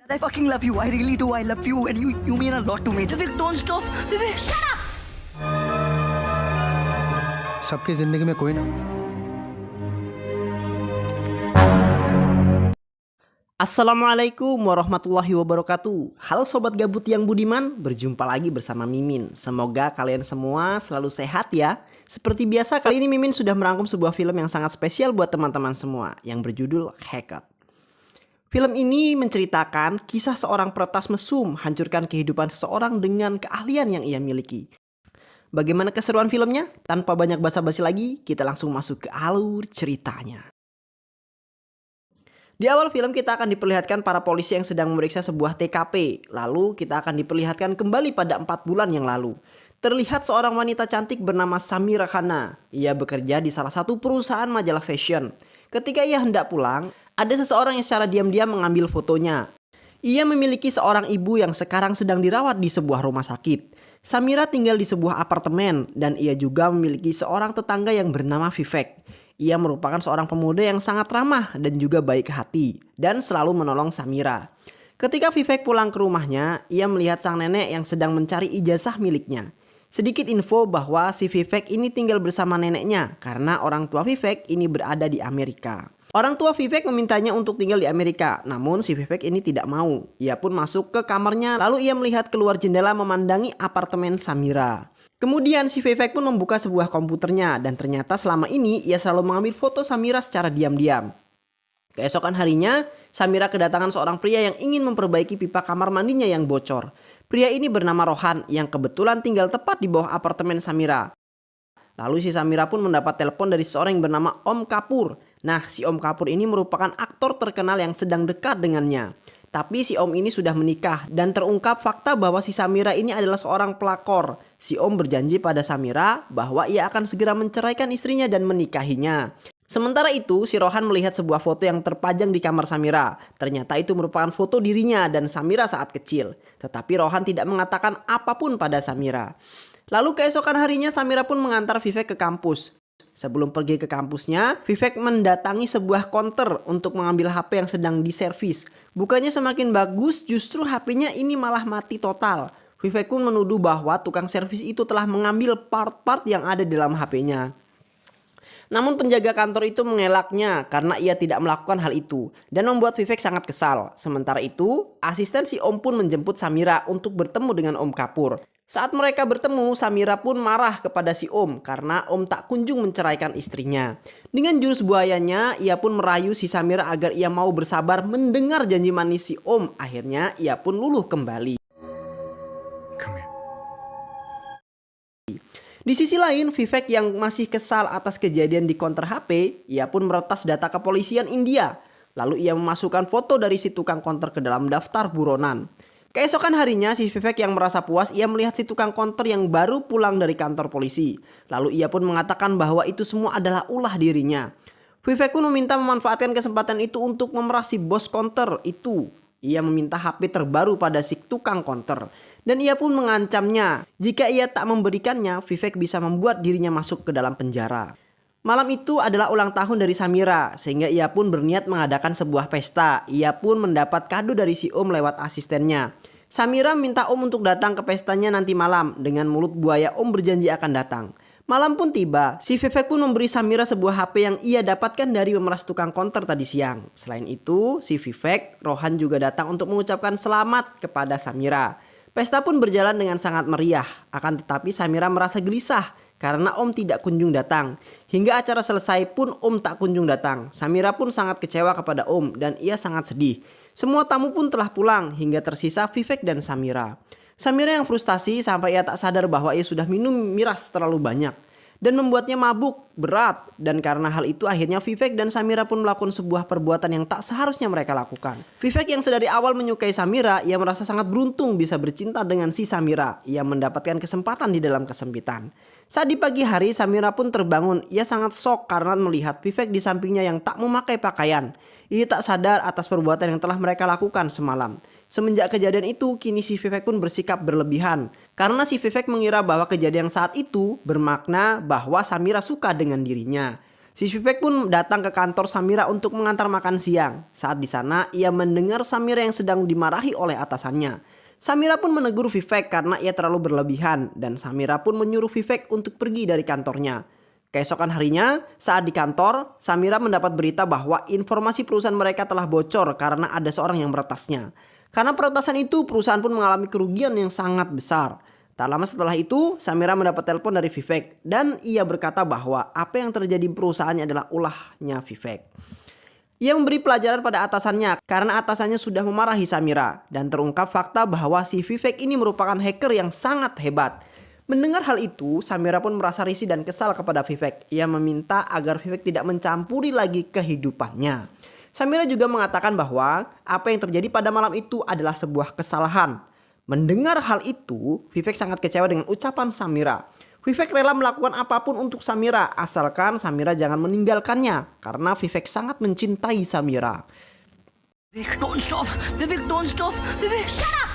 I fucking love you. I really do. I love you, and you mean a lot to me. Vivek, don't stop. Vivek, shut up. सबकी जिंदगी में कोई ना Assalamualaikum warahmatullahi wabarakatuh. Halo sobat gabut yang budiman, berjumpa lagi bersama Mimin. Semoga kalian semua selalu sehat ya. Seperti biasa kali ini Mimin sudah merangkum sebuah film yang sangat spesial buat teman-teman semua, yang berjudul Hacked. Film ini menceritakan kisah seorang peretas mesum hancurkan kehidupan seseorang dengan keahlian yang ia miliki. Bagaimana keseruan filmnya? Tanpa banyak basa-basi lagi, kita langsung masuk ke alur ceritanya. Di awal film kita akan diperlihatkan para polisi yang sedang memeriksa sebuah TKP. Lalu kita akan diperlihatkan kembali pada 4 bulan yang lalu. Terlihat seorang wanita cantik bernama Samira Khana. Ia bekerja di salah satu perusahaan majalah fashion. Ketika ia hendak pulang, ada seseorang yang secara diam-diam mengambil fotonya. Ia memiliki seorang ibu yang sekarang sedang dirawat di sebuah rumah sakit. Samira tinggal di sebuah apartemen dan ia juga memiliki seorang tetangga yang bernama Vivek. Ia merupakan seorang pemuda yang sangat ramah dan juga baik hati dan selalu menolong Samira. Ketika Vivek pulang ke rumahnya, ia melihat sang nenek yang sedang mencari ijazah miliknya. Sedikit info bahwa si Vivek ini tinggal bersama neneknya karena orang tua Vivek ini berada di Amerika. Orang tua Vivek memintanya untuk tinggal di Amerika, namun si Vivek ini tidak mau. Ia pun masuk ke kamarnya lalu ia melihat keluar jendela memandangi apartemen Samira. Kemudian si Vivek pun membuka sebuah komputernya dan ternyata selama ini ia selalu mengambil foto Samira secara diam-diam. Keesokan harinya, Samira kedatangan seorang pria yang ingin memperbaiki pipa kamar mandinya yang bocor. Pria ini bernama Rohan yang kebetulan tinggal tepat di bawah apartemen Samira. Lalu si Samira pun mendapat telepon dari seorang yang bernama Om Kapur. Nah, si Om Kapur ini merupakan aktor terkenal yang sedang dekat dengannya. Tapi si Om ini sudah menikah dan terungkap fakta bahwa si Samira ini adalah seorang pelakor. Si Om berjanji pada Samira bahwa ia akan segera menceraikan istrinya dan menikahinya. Sementara itu si Rohan melihat sebuah foto yang terpajang di kamar Samira. Ternyata itu merupakan foto dirinya dan Samira saat kecil. Tetapi Rohan tidak mengatakan apapun pada Samira. Lalu keesokan harinya Samira pun mengantar Vivek ke kampus. Sebelum pergi ke kampusnya, Vivek mendatangi sebuah konter untuk mengambil HP yang sedang diservis. Bukannya semakin bagus, justru HP-nya ini malah mati total. Vivek pun menuduh bahwa tukang servis itu telah mengambil part-part yang ada di dalam HP-nya. Namun penjaga kantor itu mengelaknya karena ia tidak melakukan hal itu dan membuat Vivek sangat kesal. Sementara itu, asisten si Om pun menjemput Samira untuk bertemu dengan Om Kapur. Saat mereka bertemu, Samira pun marah kepada si Om karena Om tak kunjung menceraikan istrinya. Dengan jurus buayanya, ia pun merayu si Samira agar ia mau bersabar mendengar janji manis si Om. Akhirnya ia pun luluh kembali. Di sisi lain, Vivek yang masih kesal atas kejadian di konter HP, ia pun meretas data kepolisian India. Lalu ia memasukkan foto dari si tukang konter ke dalam daftar buronan. Keesokan harinya si Vivek yang merasa puas, ia melihat si tukang konter yang baru pulang dari kantor polisi. Lalu ia pun mengatakan bahwa itu semua adalah ulah dirinya. Vivek pun meminta memanfaatkan kesempatan itu untuk memeras si bos konter itu. Ia meminta HP terbaru pada si tukang konter. Dan ia pun mengancamnya, jika ia tak memberikannya, Vivek bisa membuat dirinya masuk ke dalam penjara. Malam itu adalah ulang tahun dari Samira, sehingga ia pun berniat mengadakan sebuah pesta. Ia pun mendapat kado dari si Om lewat asistennya. Samira minta Om untuk datang ke pestanya nanti malam. Dengan mulut buaya Om berjanji akan datang. Malam pun tiba, si Vivek pun memberi Samira sebuah HP yang ia dapatkan dari memeras tukang konter tadi siang. Selain itu, si Vivek, Rohan juga datang untuk mengucapkan selamat kepada Samira. Pesta pun berjalan dengan sangat meriah, akan tetapi Samira merasa gelisah karena Om tidak kunjung datang. Hingga acara selesai pun Om tak kunjung datang. Samira pun sangat kecewa kepada Om dan ia sangat sedih. Semua tamu pun telah pulang hingga tersisa Vivek dan Samira. Samira yang frustasi sampai ia tak sadar bahwa ia sudah minum miras terlalu banyak dan membuatnya mabuk berat, dan karena hal itu akhirnya Vivek dan Samira pun melakukan sebuah perbuatan yang tak seharusnya mereka lakukan. Vivek yang sedari awal menyukai Samira, ia merasa sangat beruntung bisa bercinta dengan si Samira. Ia mendapatkan kesempatan di dalam kesempitan. Saat di pagi hari, Samira pun terbangun. Ia sangat shock karena melihat Vivek di sampingnya yang tak memakai pakaian. Ia tak sadar atas perbuatan yang telah mereka lakukan semalam. Semenjak kejadian itu, kini si Vivek pun bersikap berlebihan. Karena si Vivek mengira bahwa kejadian saat itu bermakna bahwa Samira suka dengan dirinya. Si Vivek pun datang ke kantor Samira untuk mengantar makan siang. Saat di sana, ia mendengar Samira yang sedang dimarahi oleh atasannya. Samira pun menegur Vivek karena ia terlalu berlebihan dan Samira pun menyuruh Vivek untuk pergi dari kantornya. Keesokan harinya, saat di kantor, Samira mendapat berita bahwa informasi perusahaan mereka telah bocor karena ada seorang yang meretasnya. Karena peretasan itu, perusahaan pun mengalami kerugian yang sangat besar. Tak lama setelah itu, Samira mendapat telepon dari Vivek dan ia berkata bahwa apa yang terjadi di perusahaannya adalah ulahnya Vivek. Ia memberi pelajaran pada atasannya karena atasannya sudah memarahi Samira dan terungkap fakta bahwa si Vivek ini merupakan hacker yang sangat hebat. Mendengar hal itu, Samira pun merasa risih dan kesal kepada Vivek. Ia meminta agar Vivek tidak mencampuri lagi kehidupannya. Samira juga mengatakan bahwa apa yang terjadi pada malam itu adalah sebuah kesalahan. Mendengar hal itu, Vivek sangat kecewa dengan ucapan Samira. Vivek rela melakukan apapun untuk Samira, asalkan Samira jangan meninggalkannya, karena Vivek sangat mencintai Samira. Vivek, don't stop. Vivek, don't stop. Vivek, shut up.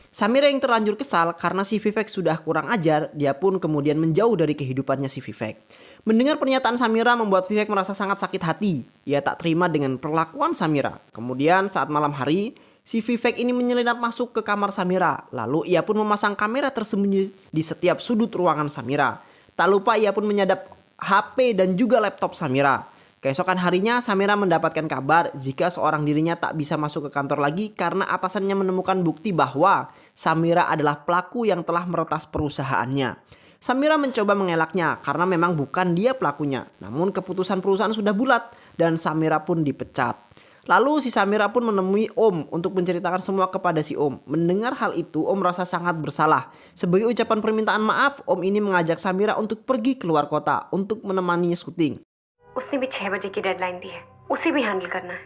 Samira yang terlanjur kesal karena si Vivek sudah kurang ajar, dia pun kemudian menjauh dari kehidupannya si Vivek. Mendengar pernyataan Samira membuat Vivek merasa sangat sakit hati. Ia tak terima dengan perlakuan Samira. Kemudian saat malam hari, si Vivek ini menyelinap masuk ke kamar Samira. Lalu ia pun memasang kamera tersembunyi di setiap sudut ruangan Samira. Tak lupa ia pun menyadap HP dan juga laptop Samira. Keesokan harinya Samira mendapatkan kabar jika seorang dirinya tak bisa masuk ke kantor lagi karena atasannya menemukan bukti bahwa Samira adalah pelaku yang telah meretas perusahaannya. Samira mencoba mengelaknya karena memang bukan dia pelakunya. Namun keputusan perusahaan sudah bulat dan Samira pun dipecat. Lalu si Samira pun menemui Om untuk menceritakan semua kepada si Om. Mendengar hal itu, Om merasa sangat bersalah. Sebagai ucapan permintaan maaf, Om ini mengajak Samira untuk pergi keluar kota untuk menemaninya syuting. उसने भी 6 बजे की डेडलाइन दी है, उसे भी हैंडल करना है.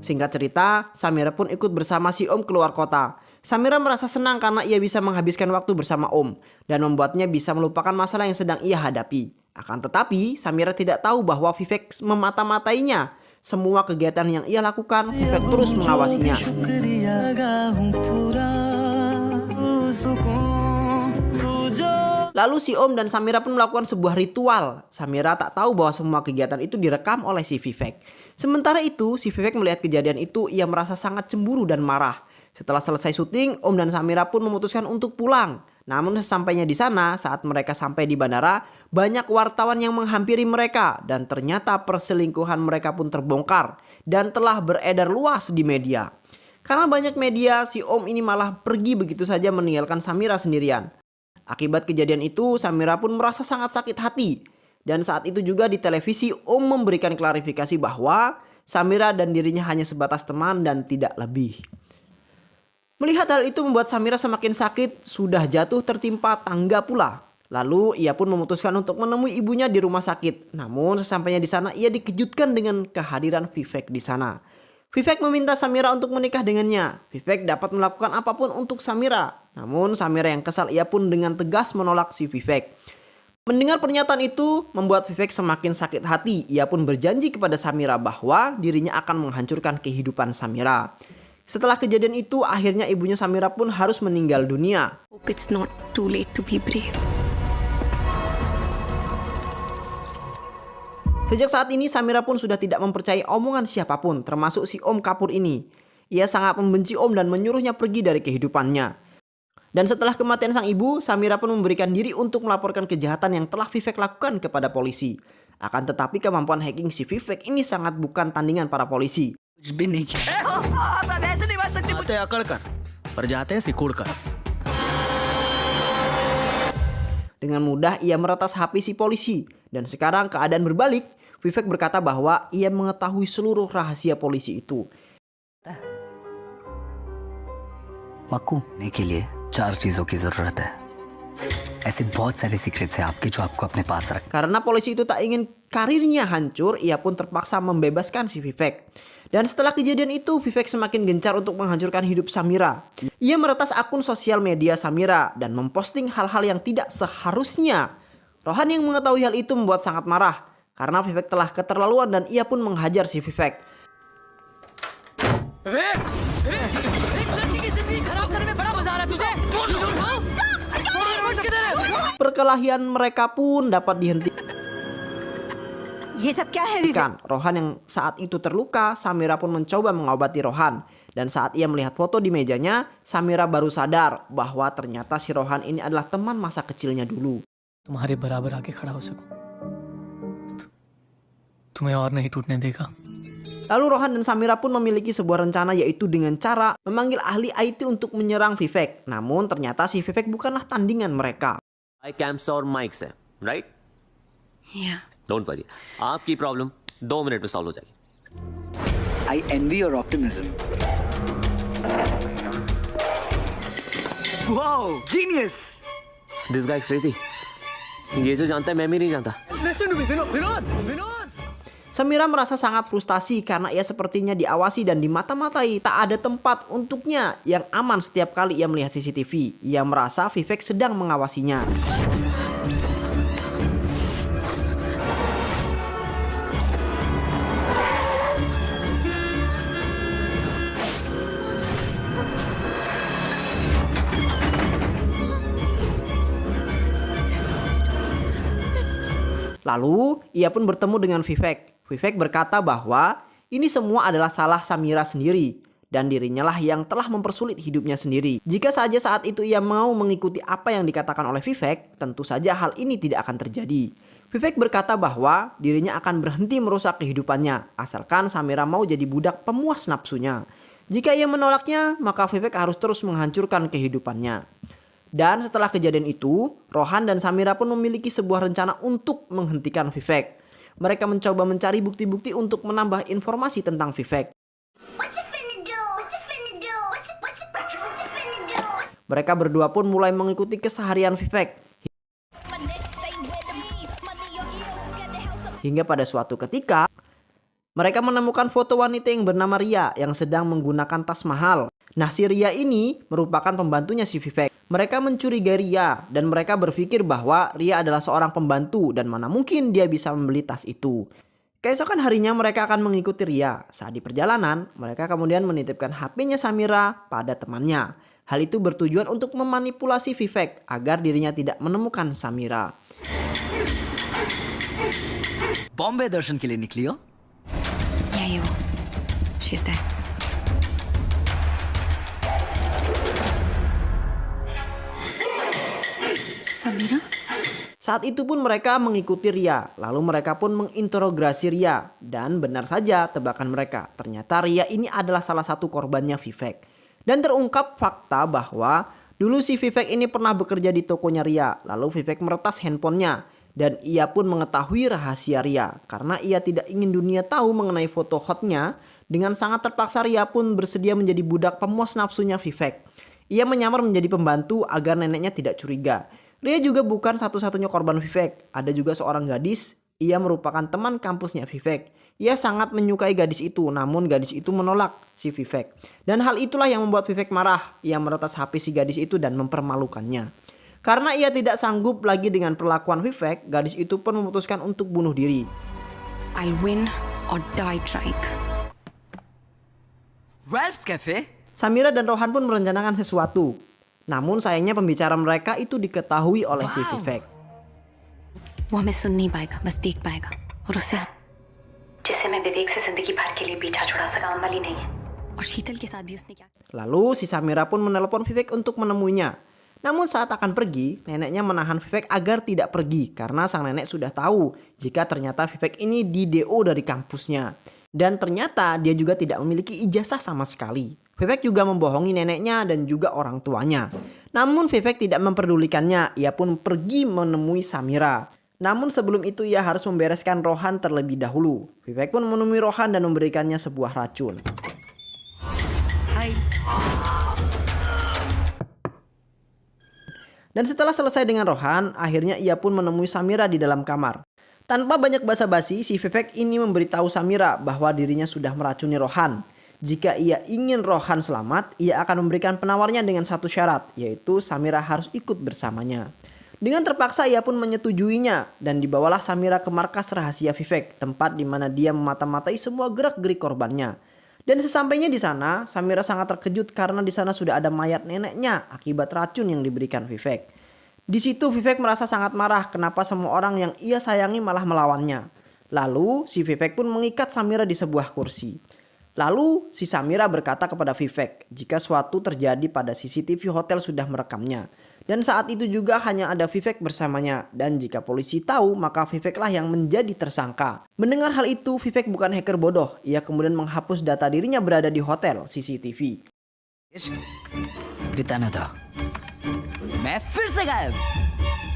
Singkat cerita, Samira pun ikut bersama si Om keluar kota. Samira merasa senang karena ia bisa menghabiskan waktu bersama Om dan membuatnya bisa melupakan masalah yang sedang ia hadapi. Akan tetapi, Samira tidak tahu bahwa Vivek memata-matainya. Semua kegiatan yang ia lakukan, Vivek terus mengawasinya. Lalu si Om dan Samira pun melakukan sebuah ritual. Samira tak tahu bahwa semua kegiatan itu direkam oleh si Vivek. Sementara itu, si Vivek melihat kejadian itu, ia merasa sangat cemburu dan marah. Setelah selesai syuting, Om dan Samira pun memutuskan untuk pulang. Namun sesampainya di sana, saat mereka sampai di bandara, banyak wartawan yang menghampiri mereka. Dan ternyata perselingkuhan mereka pun terbongkar dan telah beredar luas di media. Karena banyak media, si Om ini malah pergi begitu saja meninggalkan Samira sendirian. Akibat kejadian itu, Samira pun merasa sangat sakit hati. Dan saat itu juga di televisi, Om memberikan klarifikasi bahwa Samira dan dirinya hanya sebatas teman dan tidak lebih. Melihat hal itu membuat Samira semakin sakit, sudah jatuh tertimpa tangga pula. Lalu ia pun memutuskan untuk menemui ibunya di rumah sakit. Namun sesampainya di sana ia dikejutkan dengan kehadiran Vivek di sana. Vivek meminta Samira untuk menikah dengannya. Vivek dapat melakukan apapun untuk Samira. Namun Samira yang kesal, ia pun dengan tegas menolak si Vivek. Mendengar pernyataan itu membuat Vivek semakin sakit hati. Ia pun berjanji kepada Samira bahwa dirinya akan menghancurkan kehidupan Samira. Setelah kejadian itu, akhirnya ibunya Samira pun harus meninggal dunia. Hope it's not too late to be brave. Sejak saat ini Samira pun sudah tidak mempercayai omongan siapapun, termasuk si Om Kapur ini. Ia sangat membenci Om dan menyuruhnya pergi dari kehidupannya. Dan setelah kematian sang ibu, Samira pun memberikan diri untuk melaporkan kejahatan yang telah Vivek lakukan kepada polisi. Akan tetapi kemampuan hacking si Vivek ini sangat bukan tandingan para polisi. कुछ भी नहीं किया। आप ऐसे नहीं बच सकते। आते अकड़ कर पर जाते हैं सिकुड़ कर. Dengan mudah ia meretas HP si polisi. Dan sekarang keadaan berbalik. Vivek berkata bahwa ia mengetahui seluruh rahasia polisi itu. Makku ने के लिए 4 चीजों की जरूरत है. ऐसे बहुत सारे सीक्रेट्स हैं आपके जो आपको अपने पास रख. Karena polisi itu tak ingin karirnya hancur, ia pun terpaksa membebaskan si Vivek. Dan setelah kejadian itu, Vivek semakin gencar untuk menghancurkan hidup Samira. Ia meretas akun sosial media Samira dan memposting hal-hal yang tidak seharusnya. Rohan yang mengetahui hal itu membuat sangat marah karena Vivek telah keterlaluan dan ia pun menghajar si Vivek. Perkelahian mereka pun dapat dihentikan. ये सब क्या है विवेक? Rohan yang saat itu terluka, Samira pun mencoba mengobati Rohan. Dan saat ia melihat foto di mejanya, Samira baru sadar bahwa ternyata si Rohan ini adalah teman masa kecilnya dulu. तुम्हारे बराबर आके खड़ा हो सकूं, तुम्हें और नहीं टूटने देगा. Lalu Rohan dan Samira pun memiliki sebuah rencana, yaitu dengan cara memanggil ahli IT untuk menyerang Vivek. Namun ternyata si Vivek bukanlah tandingan mereka. Camps और माइक्स है, राइट? Yeah. डोंट वरी, आपकी प्रॉब्लम 2 मिनट में सॉल्व हो जाएगी. I envy your optimism. Wow, genius. This guys crazy. ये जो जानता है मैं भी नहीं जानता. Listen to me, Vinod. Samira merasa sangat frustasi karena ia sepertinya diawasi dan dimata-matai. Tak ada tempat untuknya yang aman setiap kali ia melihat CCTV. Ia merasa Vivek sedang mengawasinya. Lalu ia pun bertemu dengan Vivek. Vivek berkata bahwa ini semua adalah salah Samira sendiri dan dirinya lah yang telah mempersulit hidupnya sendiri. Jika saja saat itu ia mau mengikuti apa yang dikatakan oleh Vivek, tentu saja hal ini tidak akan terjadi. Vivek berkata bahwa dirinya akan berhenti merusak kehidupannya asalkan Samira mau jadi budak pemuas nafsunya. Jika ia menolaknya, maka Vivek harus terus menghancurkan kehidupannya. Dan setelah kejadian itu, Rohan dan Samira pun memiliki sebuah rencana untuk menghentikan Vivek. Mereka mencoba mencari bukti-bukti untuk menambah informasi tentang Vivek. Mereka berdua pun mulai mengikuti keseharian Vivek. Hingga pada suatu ketika, mereka menemukan foto wanita yang bernama Ria yang sedang menggunakan tas mahal. Nah, si Ria ini merupakan pembantunya si Vivek. Mereka mencurigai Ria dan mereka berpikir bahwa Ria adalah seorang pembantu dan mana mungkin dia bisa membeli tas itu. Keesokan harinya mereka akan mengikuti Ria. Saat di perjalanan, mereka kemudian menitipkan HP-nya Samira pada temannya. Hal itu bertujuan untuk memanipulasi Vivek agar dirinya tidak menemukan Samira. Bombay दर्शन के लिए निकली हो? Yeah, you. She's there. Samira? Saat itu pun mereka mengikuti Ria. Lalu mereka pun menginterogasi Ria. Dan benar saja tebakan mereka. Ternyata Ria ini adalah salah satu korbannya Vivek. Dan terungkap fakta bahwa dulu si Vivek ini pernah bekerja di tokonya Ria. Lalu Vivek meretas handphonenya. Dan ia pun mengetahui rahasia Ria. Karena ia tidak ingin dunia tahu mengenai foto hotnya. Dengan sangat terpaksa Ria pun bersedia menjadi budak pemuas nafsunya Vivek. Ia menyamar menjadi pembantu agar neneknya tidak curiga. Ria juga bukan satu-satunya korban Vivek. Ada juga seorang gadis. Ia merupakan teman kampusnya Vivek. Ia sangat menyukai gadis itu. Namun gadis itu menolak si Vivek. Dan hal itulah yang membuat Vivek marah. Ia meretas HP si gadis itu dan mempermalukannya. Karena ia tidak sanggup lagi dengan perlakuan Vivek, gadis itu pun memutuskan untuk bunuh diri. I'll win or die trying. Ralph's Cafe? Samira dan Rohan pun merencanakan sesuatu. Namun sayangnya pembicaraan mereka itu diketahui oleh si Vivek. वो हमें सुन नहीं पाएगा, बस देख पाएगा और उससे जिसे मैं विवेक से जिंदगी भर के लिए पीछा छुड़ा सका वाली नहीं है. और शीतल के साथ भी उसने क्या? Lalu si Samira pun menelepon Vivek untuk menemuinya. Namun saat akan pergi, neneknya menahan Vivek agar tidak pergi karena sang nenek sudah tahu jika ternyata Vivek ini di DO dari kampusnya. Dan ternyata dia juga tidak memiliki ijazah sama sekali. Vivek juga membohongi neneknya dan juga orang tuanya. Namun Vivek tidak memperdulikannya, ia pun pergi menemui Samira. Namun sebelum itu ia harus membereskan Rohan terlebih dahulu. Vivek pun menemui Rohan dan memberikannya sebuah racun. Hai. Dan setelah selesai dengan Rohan, akhirnya ia pun menemui Samira di dalam kamar. Tanpa banyak basa-basi, si Vivek ini memberitahu Samira bahwa dirinya sudah meracuni Rohan. Jika ia ingin Rohan selamat, ia akan memberikan penawarnya dengan satu syarat, yaitu Samira harus ikut bersamanya. Dengan terpaksa ia pun menyetujuinya dan dibawalah Samira ke markas rahasia Vivek, tempat di mana dia memata-matai semua gerak-gerik korbannya. Dan sesampainya di sana, Samira sangat terkejut karena di sana sudah ada mayat neneknya akibat racun yang diberikan Vivek. Di situ Vivek merasa sangat marah kenapa semua orang yang ia sayangi malah melawannya. Lalu si Vivek pun mengikat Samira di sebuah kursi. Lalu si Samira berkata kepada Vivek jika suatu terjadi pada CCTV hotel sudah merekamnya. Dan saat itu juga hanya ada Vivek bersamanya. Dan jika polisi tahu maka Viveklah yang menjadi tersangka. Mendengar hal itu Vivek bukan hacker bodoh. Ia kemudian menghapus data dirinya berada di hotel CCTV. बिताना था मैं फिर से गायब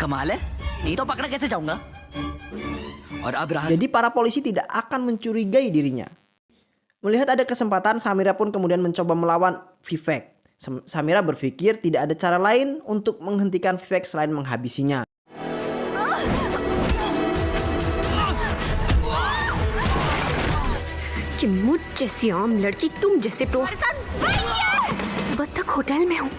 कमाल है नहीं तो पकड़ा कैसे जाऊंगा और अब रहा Jadi para polisi tidak akan mencurigai dirinya. Melihat ada kesempatan, Samira pun kemudian mencoba melawan Vivek. Samira berpikir tidak ada cara lain untuk menghentikan Vivek selain menghabisinya. कि मुझ जैसी आम लड़की तुम जैसे बत्तख होटल में हूँ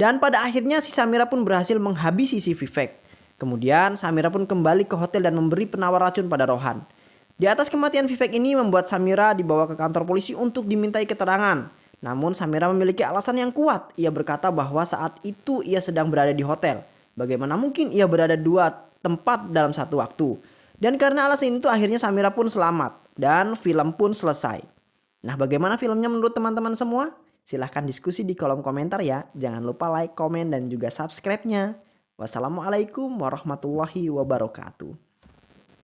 Dan pada akhirnya si Samira pun berhasil menghabisi si Vivek. Kemudian Samira pun kembali ke hotel dan memberi penawar racun pada Rohan. Di atas kematian Vivek ini membuat Samira dibawa ke kantor polisi untuk dimintai keterangan. Namun Samira memiliki alasan yang kuat. Ia berkata bahwa saat itu ia sedang berada di hotel. Bagaimana mungkin ia berada dua tempat dalam satu waktu. Dan karena alasan itu akhirnya Samira pun selamat. Dan film pun selesai. Nah, bagaimana filmnya menurut teman-teman semua? Silahkan diskusi di kolom komentar ya. Jangan lupa like, komen, dan juga subscribe-nya. Wassalamualaikum warahmatullahi wabarakatuh.